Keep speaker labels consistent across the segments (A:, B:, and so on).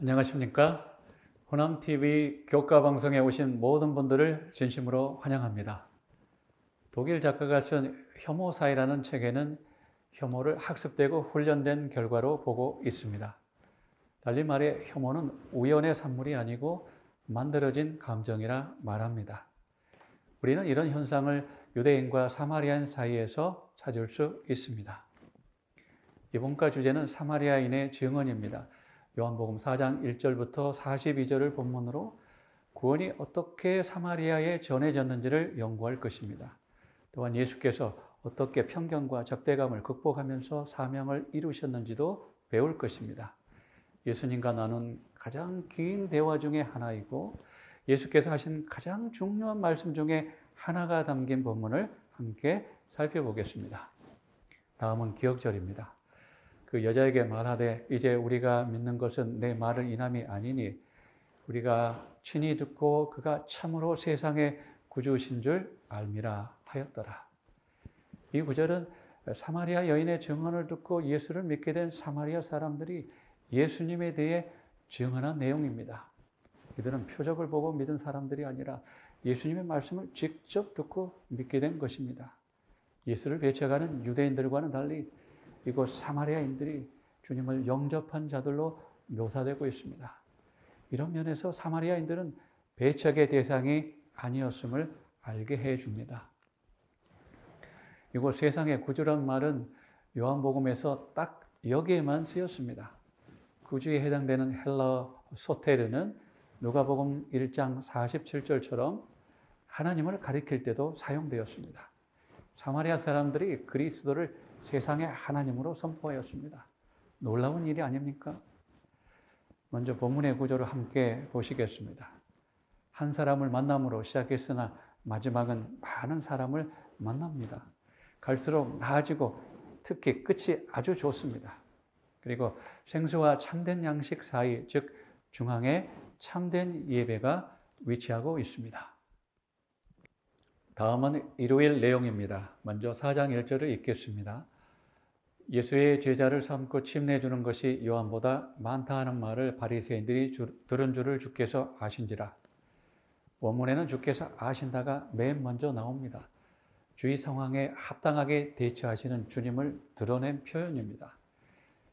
A: 안녕하십니까? 호남TV 교과방송에 오신 모든 분들을 진심으로 환영합니다. 독일 작가가 쓴 혐오사회라는 책에는 혐오를 학습되고 훈련된 결과로 보고 있습니다. 달리 말해 혐오는 우연의 산물이 아니고 만들어진 감정이라 말합니다. 우리는 이런 현상을 유대인과 사마리아인 사이에서 찾을 수 있습니다. 이번과 주제는 사마리아인의 증언입니다. 요한복음 4장 1절부터 42절을 본문으로 구원이 어떻게 사마리아에 전해졌는지를 연구할 것입니다. 또한 예수께서 어떻게 편견과 적대감을 극복하면서 사명을 이루셨는지도 배울 것입니다. 예수님과 나눈 가장 긴 대화 중에 하나이고 예수께서 하신 가장 중요한 말씀 중에 하나가 담긴 본문을 함께 살펴보겠습니다. 다음은 기억절입니다. 그 여자에게 말하되 이제 우리가 믿는 것은 내 말을 인함이 아니니 우리가 친히 듣고 그가 참으로 세상의 구주신 줄 알미라 하였더라. 이 구절은 사마리아 여인의 증언을 듣고 예수를 믿게 된 사마리아 사람들이 예수님에 대해 증언한 내용입니다. 이들은 표적을 보고 믿은 사람들이 아니라 예수님의 말씀을 직접 듣고 믿게 된 것입니다. 예수를 배척하는 유대인들과는 달리 이곳 사마리아인들이 주님을 영접한 자들로 묘사되고 있습니다. 이런 면에서 사마리아인들은 배척의 대상이 아니었음을 알게 해줍니다. 이곳 세상의 구주란 말은 요한복음에서 딱 여기에만 쓰였습니다. 구주에 해당되는 헬라어 소테르는 누가복음 1장 47절처럼 하나님을 가리킬 때도 사용되었습니다. 사마리아 사람들이 그리스도를 세상의 하나님으로 선포하였습니다. 놀라운 일이 아닙니까? 먼저 본문의 구조를 함께 보시겠습니다. 한 사람을 만남으로 시작했으나 마지막은 많은 사람을 만납니다. 갈수록 나아지고 특히 끝이 아주 좋습니다. 그리고 생수와 참된 양식 사이, 즉 중앙에 참된 예배가 위치하고 있습니다. 다음은 일요일 내용입니다. 먼저 4장 1절을 읽겠습니다. 예수의 제자를 삼고 침례주는 것이 요한보다 많다 하는 말을 바리새인들이 들은 줄을 주께서 아신지라. 원문에는 주께서 아신다가 맨 먼저 나옵니다. 주의 상황에 합당하게 대처하시는 주님을 드러낸 표현입니다.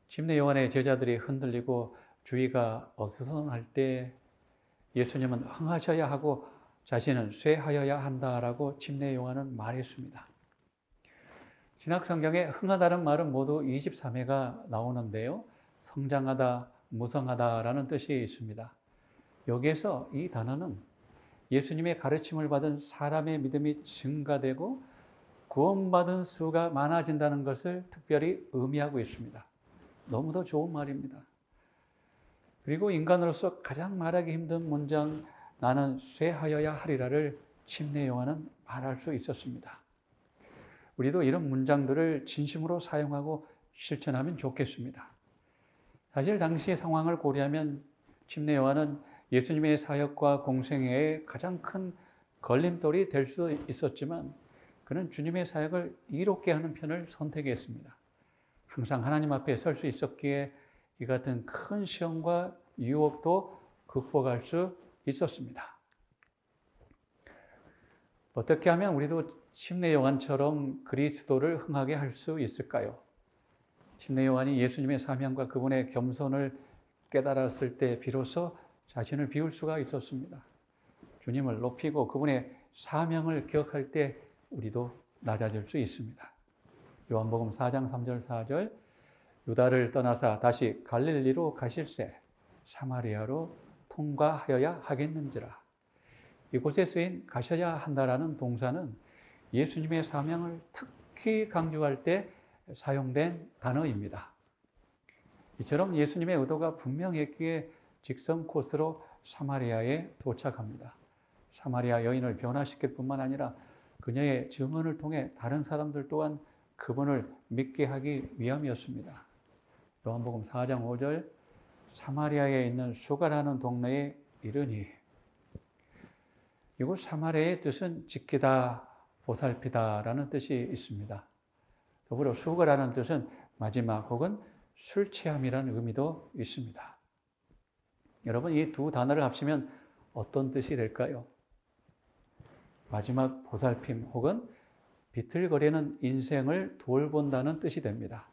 A: 침례 요한의 제자들이 흔들리고 주의가 어수선할 때 예수님은 흥하셔야 하고 자신은 쇠하여야 한다라고 침례 요한은 말했습니다. 신약 성경에 흥하다는 말은 모두 23회가 나오는데요. 성장하다, 무성하다라는 뜻이 있습니다. 여기에서 이 단어는 예수님의 가르침을 받은 사람의 믿음이 증가되고 구원받은 수가 많아진다는 것을 특별히 의미하고 있습니다. 너무도 좋은 말입니다. 그리고 인간으로서 가장 말하기 힘든 문장 나는 쇠하여야 하리라를 침례 요한은 말할 수 있었습니다. 우리도 이런 문장들을 진심으로 사용하고 실천하면 좋겠습니다. 사실 당시 상황을 고려하면 침례 요한은 예수님의 사역과 공생애의 가장 큰 걸림돌이 될 수 있었지만 그는 주님의 사역을 이롭게 하는 편을 선택했습니다. 항상 하나님 앞에 설 수 있었기에 이 같은 큰 시험과 유혹도 극복할 수 있었습니다. 어떻게 하면 우리도 침례 요한처럼 그리스도를 흥하게 할 수 있을까요? 침례 요한이 예수님의 사명과 그분의 겸손을 깨달았을 때 비로소 자신을 비울 수가 있었습니다. 주님을 높이고 그분의 사명을 기억할 때 우리도 낮아질 수 있습니다. 요한복음 4장 3절 4절 유다를 떠나사 다시 갈릴리로 가실새 사마리아로 통과하여야 하겠는지라. 이곳에 쓰인 가셔야 한다라는 동사는 예수님의 사명을 특히 강조할 때 사용된 단어입니다. 이처럼 예수님의 의도가 분명했기에 직선 코스로 사마리아에 도착합니다. 사마리아 여인을 변화시킬 뿐만 아니라 그녀의 증언을 통해 다른 사람들 또한 그분을 믿게 하기 위함이었습니다. 요한복음 4장 5절 사마리아에 있는 수가라는 동네에 이르니 이곳 사마리아의 뜻은 지키다, 보살피다라는 뜻이 있습니다. 더불어 수거라는 뜻은 마지막 혹은 술 취함이라는 의미도 있습니다. 여러분, 이 두 단어를 합치면 어떤 뜻이 될까요? 마지막 보살핌 혹은 비틀거리는 인생을 돌본다는 뜻이 됩니다.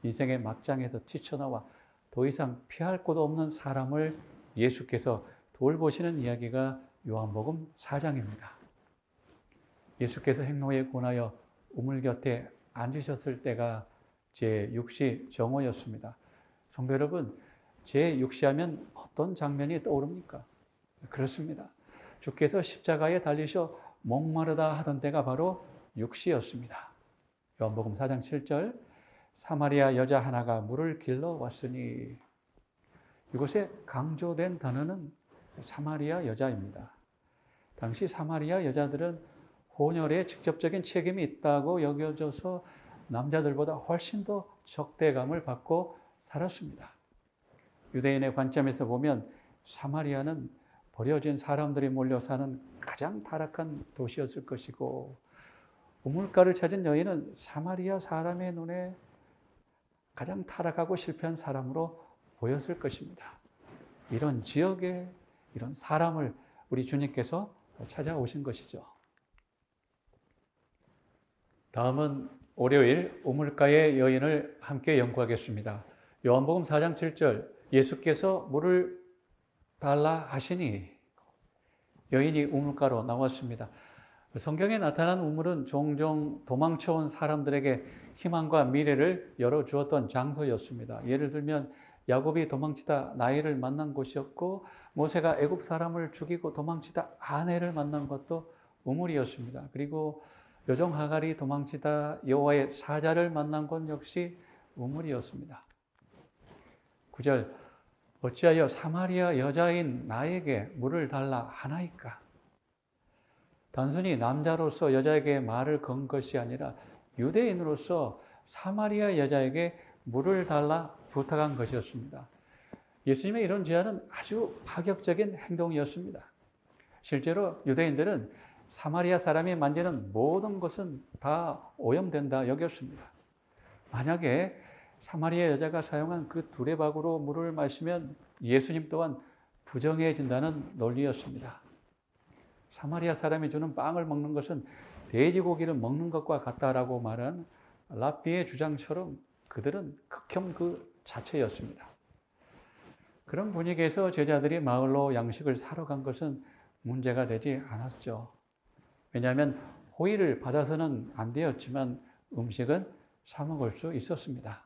A: 인생의 막장에서 튀쳐나와 더 이상 피할 곳 없는 사람을 예수께서 돌보시는 이야기가 요한복음 4장입니다. 예수께서 행로에 권하여 우물 곁에 앉으셨을 때가 제6시 정오였습니다. 성도 여러분, 제6시 하면 어떤 장면이 떠오릅니까? 그렇습니다. 주께서 십자가에 달리셔 목마르다 하던 때가 바로 6시였습니다. 요한복음 4장 7절, 사마리아 여자 하나가 물을 길러 왔으니, 이곳에 강조된 단어는 사마리아 여자입니다. 당시 사마리아 여자들은 혼혈에 직접적인 책임이 있다고 여겨져서 남자들보다 훨씬 더 적대감을 받고 살았습니다. 유대인의 관점에서 보면 사마리아는 버려진 사람들이 몰려 사는 가장 타락한 도시였을 것이고, 우물가를 찾은 여인은 사마리아 사람의 눈에 가장 타락하고 실패한 사람으로 보였을 것입니다. 이런 지역에 이런 사람을 우리 주님께서 찾아오신 것이죠. 다음은 월요일 우물가의 여인을 함께 연구하겠습니다. 요한복음 4장 7절, 예수께서 물을 달라 하시니 여인이 우물가로 나왔습니다. 성경에 나타난 우물은 종종 도망쳐온 사람들에게 희망과 미래를 열어주었던 장소였습니다. 예를 들면 야곱이 도망치다 나일을 만난 곳이었고, 모세가 애굽 사람을 죽이고 도망치다 아내를 만난 것도 우물이었습니다. 그리고 여종 하갈이 도망치다 여호와의 사자를 만난 곳 역시 우물이었습니다. 9절, 어찌하여 사마리아 여자인 나에게 물을 달라 하나이까? 단순히 남자로서 여자에게 말을 건 것이 아니라 유대인으로서 사마리아 여자에게 물을 달라 부탁한 것이었습니다. 예수님의 이런 제안은 아주 파격적인 행동이었습니다. 실제로 유대인들은 사마리아 사람이 만지는 모든 것은 다 오염된다 여겼습니다. 만약에 사마리아 여자가 사용한 그 두레박으로 물을 마시면 예수님 또한 부정해진다는 논리였습니다. 사마리아 사람이 주는 빵을 먹는 것은 돼지고기를 먹는 것과 같다라고 말한 랍비의 주장처럼 그들은 극혐 그 자체였습니다. 그런 분위기에서 제자들이 마을로 양식을 사러 간 것은 문제가 되지 않았죠. 왜냐하면 호의를 받아서는 안 되었지만 음식은 사 먹을 수 있었습니다.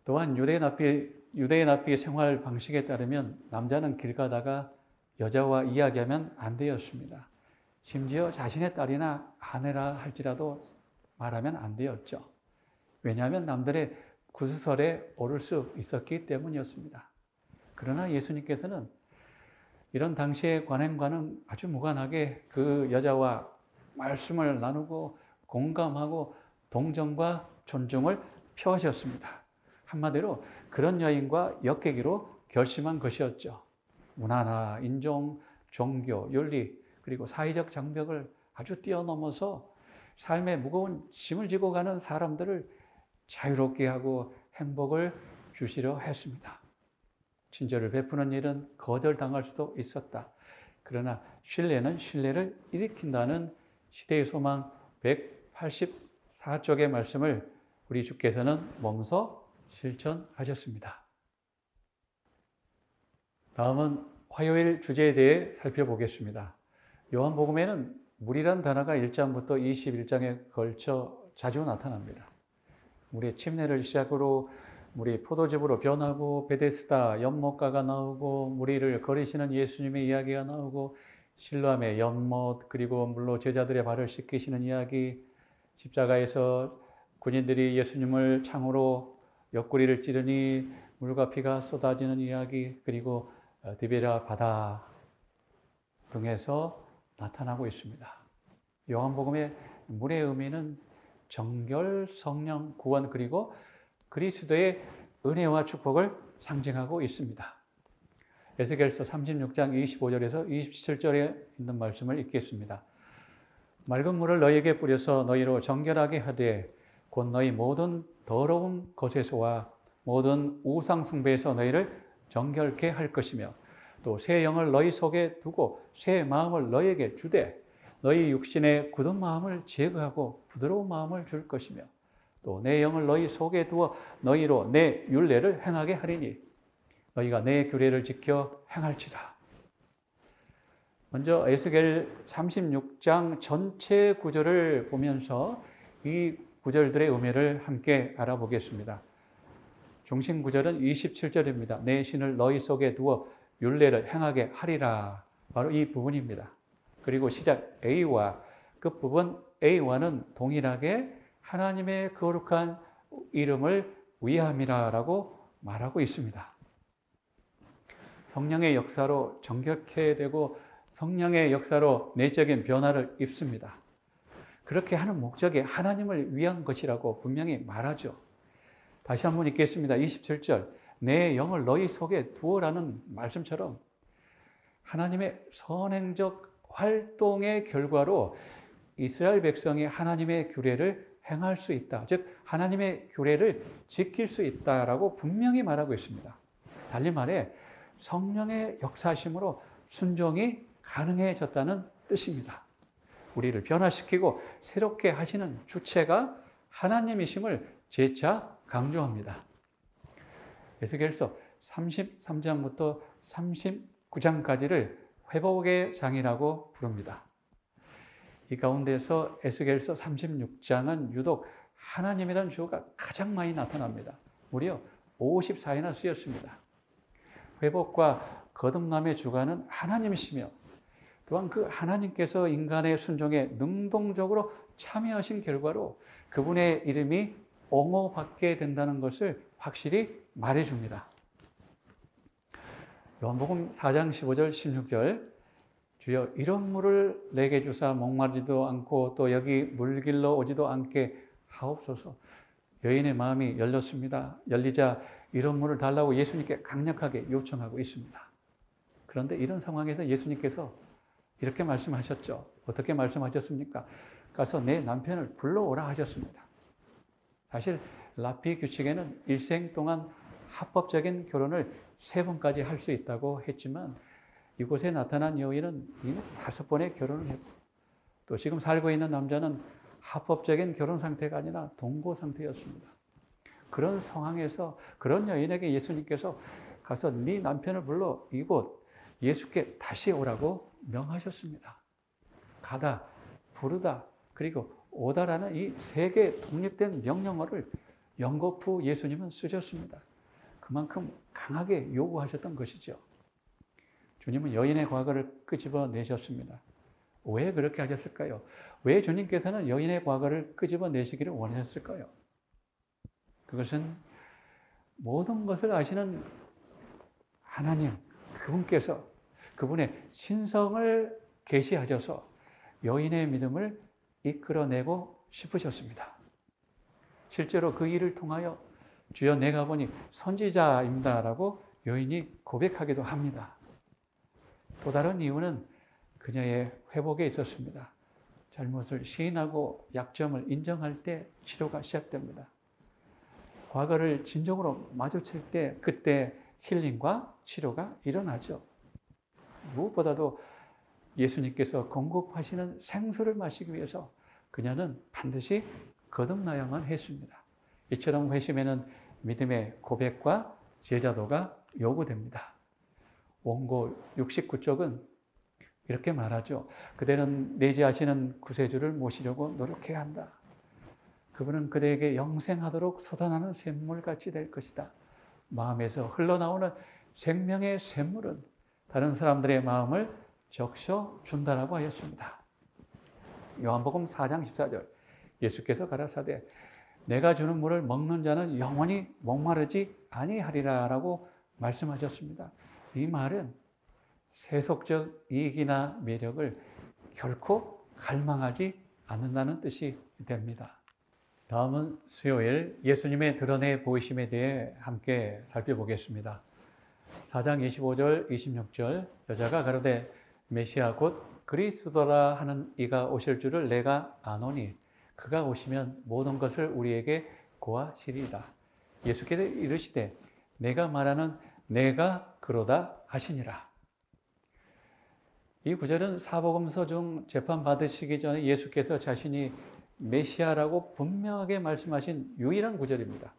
A: 또한 유대인 납비의 생활 방식에 따르면 남자는 길 가다가 여자와 이야기하면 안 되었습니다. 심지어 자신의 딸이나 아내라 할지라도 말하면 안 되었죠. 왜냐하면 남들의 구설에 오를 수 있었기 때문이었습니다. 그러나 예수님께서는 이런 당시의 관행과는 아주 무관하게 그 여자와 말씀을 나누고 공감하고 동정과 존중을 표하셨습니다. 한마디로 그런 여인과 엮이기로 결심한 것이었죠. 문화나 인종, 종교, 윤리, 그리고 사회적 장벽을 아주 뛰어넘어서 삶의 무거운 짐을 지고 가는 사람들을 자유롭게 하고 행복을 주시려 했습니다. 친절을 베푸는 일은 거절당할 수도 있었다. 그러나 신뢰는 신뢰를 일으킨다는 시대의 소망 184쪽의 말씀을 우리 주께서는 몸소 실천하셨습니다. 다음은 화요일 주제에 대해 살펴보겠습니다. 요한복음에는 물이란 단어가 1장부터 21장에 걸쳐 자주 나타납니다. 물의 침례를 시작으로 물이 포도즙으로 변하고 베데스다 연못가가 나오고 무리를 거리시는 예수님의 이야기가 나오고 실로암의 연못, 그리고 물로 제자들의 발을 씻기시는 이야기, 십자가에서 군인들이 예수님을 창으로 옆구리를 찌르니 물과 피가 쏟아지는 이야기, 그리고 디베라 바다 등에서 나타나고 있습니다. 요한복음의 물의 의미는 정결, 성령, 구원, 그리고 그리스도의 은혜와 축복을 상징하고 있습니다. 에스겔서 36장 25절에서 27절에 있는 말씀을 읽겠습니다. 맑은 물을 너희에게 뿌려서 너희로 정결하게 하되 곧 너희 모든 더러운 것에서와 모든 우상 숭배에서 너희를 정결케 할 것이며 또 새 영을 너희 속에 두고 새 마음을 너희에게 주되 너희 육신의 굳은 마음을 제거하고 부드러운 마음을 줄 것이며 또 내 영을 너희 속에 두어 너희로 내 율례를 행하게 하리니 너희가 내 규례를 지켜 행할지라. 먼저 에스겔 36장 전체 구절을 보면서 이 구절들의 의미를 함께 알아보겠습니다. 중심 구절은 27절입니다. 내 신을 너희 속에 두어 율례를 행하게 하리라. 바로 이 부분입니다. 그리고 시작 A와 끝부분 A와는 동일하게 하나님의 거룩한 이름을 위함이라라고 말하고 있습니다. 성령의 역사로 정결케 되고 성령의 역사로 내적인 변화를 입습니다. 그렇게 하는 목적이 하나님을 위한 것이라고 분명히 말하죠. 다시 한번 읽겠습니다. 27절 내 영을 너희 속에 두어라는 말씀처럼 하나님의 선행적 활동의 결과로 이스라엘 백성이 하나님의 규례를 행할 수 있다. 즉 하나님의 규례를 지킬 수 있다라고 분명히 말하고 있습니다. 달리 말해 성령의 역사심으로 순종이 가능해졌다는 뜻입니다. 우리를 변화시키고 새롭게 하시는 주체가 하나님이심을 재차 강조합니다. 에스겔서 33장부터 39장까지를 회복의 장이라고 부릅니다. 이 가운데서 에스겔서 36장은 유독 하나님이라는 주어가 가장 많이 나타납니다. 무려 54회나 쓰였습니다. 회복과 거듭남의 주관은 하나님이시며 또한 그 하나님께서 인간의 순종에 능동적으로 참여하신 결과로 그분의 이름이 옹호받게 된다는 것을 확실히 말해줍니다. 요한복음 4장 15절 16절 주여 이런 물을 내게 주사 목마르지도 않고 또 여기 물길로 오지도 않게 하옵소서. 여인의 마음이 열렸습니다. 열리자 이런 물을 달라고 예수님께 강력하게 요청하고 있습니다. 그런데 이런 상황에서 예수님께서 이렇게 말씀하셨죠. 어떻게 말씀하셨습니까? 가서 내 남편을 불러오라 하셨습니다. 사실 라피 규칙에는 일생 동안 합법적인 결혼을 3번까지 할 수 있다고 했지만 이곳에 나타난 여인은 이미 5번의 결혼을 했고 또 지금 살고 있는 남자는 합법적인 결혼 상태가 아니라 동거 상태였습니다. 그런 상황에서 그런 여인에게 예수님께서 가서 네 남편을 불러 이곳 예수께 다시 오라고 명하셨습니다. 가다, 부르다, 그리고 오다라는 이 3개 독립된 명령어를 연거푸 예수님은 쓰셨습니다. 그만큼 강하게 요구하셨던 것이죠. 주님은 여인의 과거를 끄집어내셨습니다. 왜 그렇게 하셨을까요? 왜 주님께서는 여인의 과거를 끄집어내시기를 원하셨을까요? 그것은 모든 것을 아시는 하나님, 그분께서 그분의 신성을 계시하셔서 여인의 믿음을 이끌어내고 싶으셨습니다. 실제로 그 일을 통하여 주여 내가 보니 선지자입니다라고 여인이 고백하기도 합니다. 또 다른 이유는 그녀의 회복에 있었습니다. 잘못을 시인하고 약점을 인정할 때 치료가 시작됩니다. 과거를 진정으로 마주칠 때 그때 힐링과 치료가 일어나죠. 무엇보다도 예수님께서 공급하시는 생수를 마시기 위해서 그녀는 반드시 거듭나야만 했습니다. 이처럼 회심에는 믿음의 고백과 제자도가 요구됩니다. 원고 69쪽은 이렇게 말하죠. 그대는 내지하시는 구세주를 모시려고 노력해야 한다. 그분은 그대에게 영생하도록 솟아나는 샘물같이 될 것이다. 마음에서 흘러나오는 생명의 샘물은 다른 사람들의 마음을 적셔준다라고 하였습니다. 요한복음 4장 14절 예수께서 가라사대 내가 주는 물을 먹는 자는 영원히 목마르지 아니하리라라고 말씀하셨습니다. 이 말은 세속적 이익이나 매력을 결코 갈망하지 않는다는 뜻이 됩니다. 다음은 수요일 예수님의 드러내 보이심에 대해 함께 살펴보겠습니다. 4장 25절, 26절 여자가 가로되 메시아 곧 그리스도라 하는 이가 오실 줄을 내가 아노니 그가 오시면 모든 것을 우리에게 고하시리이다. 예수께서 이르시되 내가 말하는 내가 그러다 하시니라. 이 구절은 사복음서 중 재판받으시기 전에 예수께서 자신이 메시아라고 분명하게 말씀하신 유일한 구절입니다.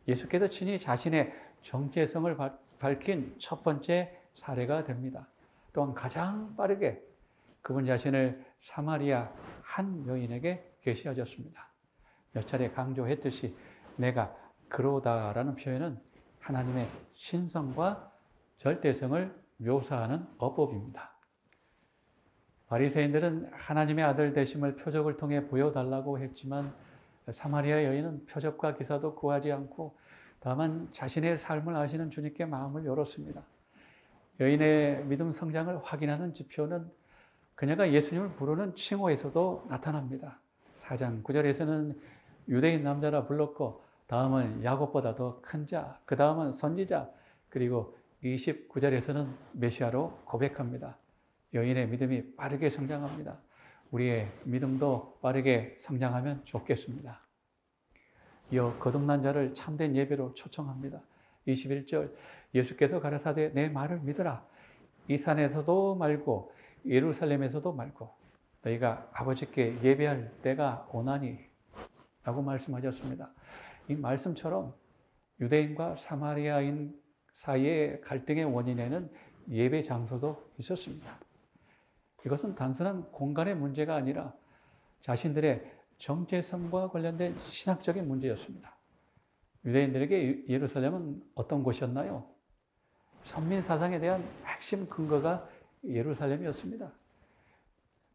A: 예수께서 친히 자신의 정체성을 밝힌 첫 번째 사례가 됩니다. 또한 가장 빠르게 그분 자신을 사마리아 한 여인에게 계시하셨습니다. 몇 차례 강조했듯이 내가 그러다라는 표현은 하나님의 신성과 절대성을 묘사하는 어법입니다. 바리새인들은 하나님의 아들 되심을 표적을 통해 보여달라고 했지만 사마리아 여인은 표적과 기사도 구하지 않고 다만 자신의 삶을 아시는 주님께 마음을 열었습니다. 여인의 믿음 성장을 확인하는 지표는 그녀가 예수님을 부르는 칭호에서도 나타납니다. 4장 9절에서는 유대인 남자라 불렀고 다음은 야곱보다 더 큰 자, 그 다음은 선지자, 그리고 29절에서는 메시아로 고백합니다. 여인의 믿음이 빠르게 성장합니다. 우리의 믿음도 빠르게 성장하면 좋겠습니다. 이어 거듭난 자를 참된 예배로 초청합니다. 21절 예수께서 가라사대 내 말을 믿으라. 이 산에서도 말고 예루살렘에서도 말고 너희가 아버지께 예배할 때가 오나니 라고 말씀하셨습니다. 이 말씀처럼 유대인과 사마리아인 사이의 갈등의 원인에는 예배 장소도 있었습니다. 이것은 단순한 공간의 문제가 아니라 자신들의 정체성과 관련된 신학적인 문제였습니다. 유대인들에게 예루살렘은 어떤 곳이었나요? 선민 사상에 대한 핵심 근거가 예루살렘이었습니다.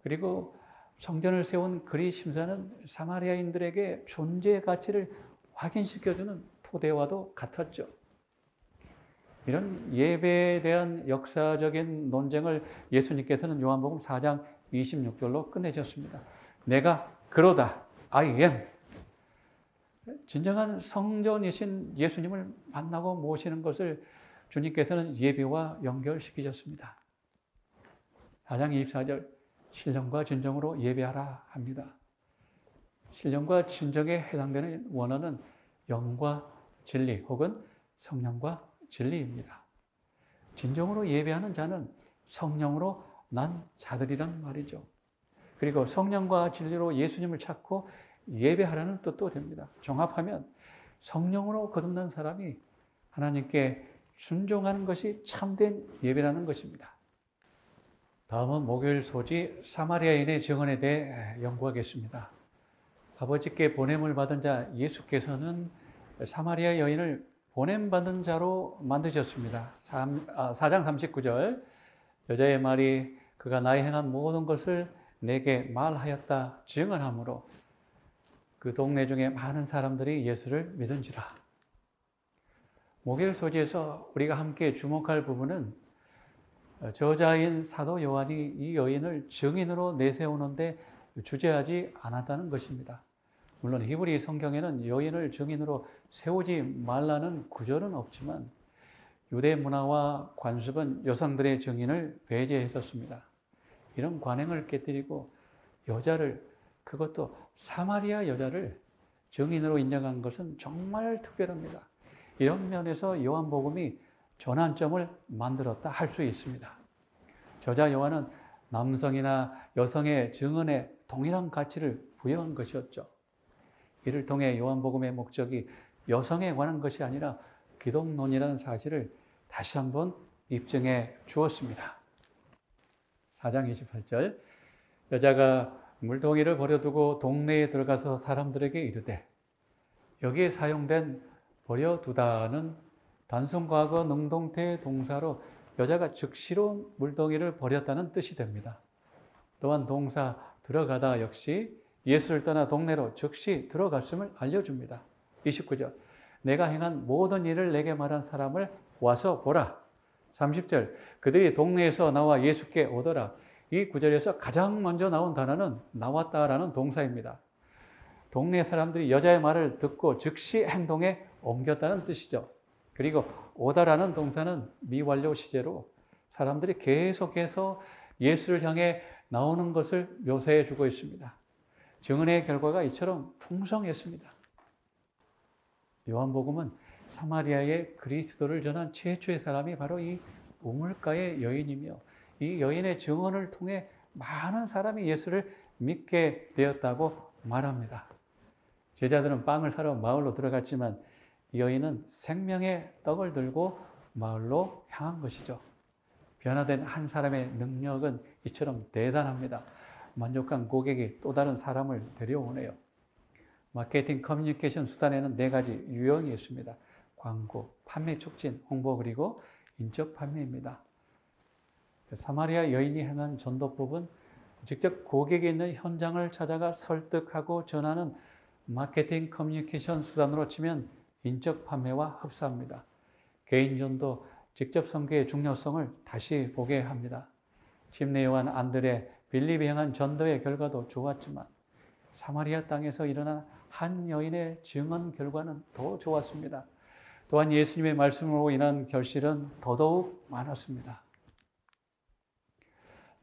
A: 그리고 성전을 세운 그리 심사는 사마리아인들에게 존재의 가치를 확인시켜주는 토대와도 같았죠. 이런 예배에 대한 역사적인 논쟁을 예수님께서는 요한복음 4장 26절로 끝내셨습니다. 내가 그러다, I am. 진정한 성전이신 예수님을 만나고 모시는 것을 주님께서는 예배와 연결시키셨습니다. 4장 24절, 신령과 진정으로 예배하라 합니다. 신령과 진정에 해당되는 원어는 영과 진리 혹은 성령과 진리입니다. 진정으로 예배하는 자는 성령으로 난 자들이란 말이죠. 그리고 성령과 진리로 예수님을 찾고 예배하라는 뜻도 됩니다. 종합하면 성령으로 거듭난 사람이 하나님께 순종하는 것이 참된 예배라는 것입니다. 다음은 목요일 소지 사마리아인의 증언에 대해 연구하겠습니다. 아버지께 보냄을 받은 자 예수께서는 사마리아 여인을 보냄받은 자로 만드셨습니다. 4장 39절 여자의 말이 그가 나의 행한 모든 것을 내게 말하였다 증언하므로 그 동네 중에 많은 사람들이 예수를 믿은지라. 목요일 소지에서 우리가 함께 주목할 부분은 저자인 사도 요한이 이 여인을 증인으로 내세우는데 주저하지 않았다는 것입니다. 물론 히브리 성경에는 여인을 증인으로 세우지 말라는 구절은 없지만 유대 문화와 관습은 여성들의 증인을 배제했었습니다. 이런 관행을 깨뜨리고 여자를, 그것도 사마리아 여자를 증인으로 인정한 것은 정말 특별합니다. 이런 면에서 요한복음이 전환점을 만들었다 할 수 있습니다. 저자 요한은 남성이나 여성의 증언에 동일한 가치를 부여한 것이었죠. 이를 통해 요한복음의 목적이 여성에 관한 것이 아니라 기독론이라는 사실을 다시 한번 입증해 주었습니다. 4장 28절 여자가 물동이를 버려두고 동네에 들어가서 사람들에게 이르되 여기에 사용된 버려두다는 단순 과거 능동태 동사로 여자가 즉시로 물동이를 버렸다는 뜻이 됩니다. 또한 동사 들어가다 역시 예수를 떠나 동네로 즉시 들어갔음을 알려줍니다. 29절 내가 행한 모든 일을 내게 말한 사람을 와서 보라. 30절 그들이 동네에서 나와 예수께 오더라. 이 구절에서 가장 먼저 나온 단어는 나왔다라는 동사입니다. 동네 사람들이 여자의 말을 듣고 즉시 행동에 옮겼다는 뜻이죠. 그리고 오다라는 동사는 미완료 시제로 사람들이 계속해서 예수를 향해 나오는 것을 묘사해 주고 있습니다. 증언의 결과가 이처럼 풍성했습니다. 요한복음은 사마리아에 그리스도를 전한 최초의 사람이 바로 이 우물가의 여인이며 이 여인의 증언을 통해 많은 사람이 예수를 믿게 되었다고 말합니다. 제자들은 빵을 사러 마을로 들어갔지만 이 여인은 생명의 떡을 들고 마을로 향한 것이죠. 변화된 한 사람의 능력은 이처럼 대단합니다. 만족한 고객이 또 다른 사람을 데려오네요. 마케팅 커뮤니케이션 수단에는 4가지 유형이 있습니다. 광고, 판매 촉진, 홍보 그리고 인적 판매입니다. 사마리아 여인이 행한 전도법은 직접 고객이 있는 현장을 찾아가 설득하고 전하는 마케팅 커뮤니케이션 수단으로 치면 인적 판매와 흡사합니다. 개인 전도, 직접 선교의 중요성을 다시 보게 합니다. 심내요한 안드레, 빌립이 행한 전도의 결과도 좋았지만 사마리아 땅에서 일어난 한 여인의 증언 결과는 더 좋았습니다. 또한 예수님의 말씀으로 인한 결실은 더더욱 많았습니다.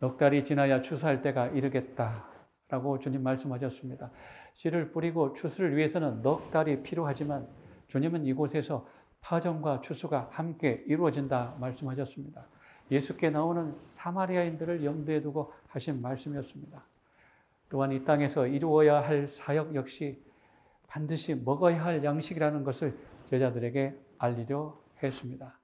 A: 넉 달이 지나야 추수할 때가 이르겠다라고 주님 말씀하셨습니다. 씨를 뿌리고 추수를 위해서는 넉 달이 필요하지만 주님은 이곳에서 파종과 추수가 함께 이루어진다 말씀하셨습니다. 예수께 나오는 사마리아인들을 염두에 두고 하신 말씀이었습니다. 또한 이 땅에서 이루어야 할 사역 역시 반드시 먹어야 할 양식이라는 것을 제자들에게 알리려 했습니다.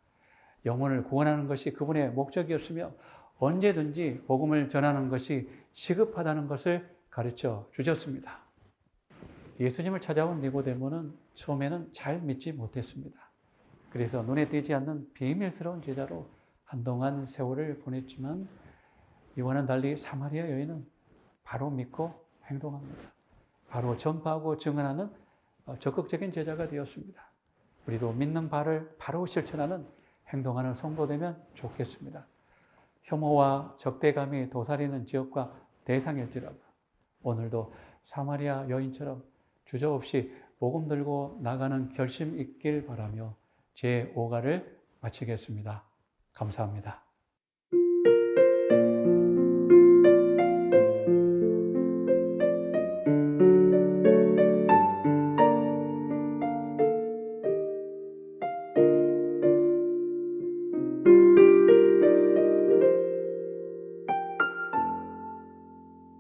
A: 영혼을 구원하는 것이 그분의 목적이었으며 언제든지 복음을 전하는 것이 시급하다는 것을 가르쳐 주셨습니다. 예수님을 찾아온 니고데모는 처음에는 잘 믿지 못했습니다. 그래서 눈에 띄지 않는 비밀스러운 제자로 한동안 세월을 보냈지만 이와는 달리 사마리아 여인은 바로 믿고 행동합니다. 바로 전파하고 증언하는 적극적인 제자가 되었습니다. 우리도 믿는 바를 바로 실천하는 행동하는 성도 되면 좋겠습니다. 혐오와 적대감이 도사리는 지역과 대상일지라도 오늘도 사마리아 여인처럼 주저없이 복음 들고 나가는 결심 있길 바라며 제 5가를 마치겠습니다. 감사합니다.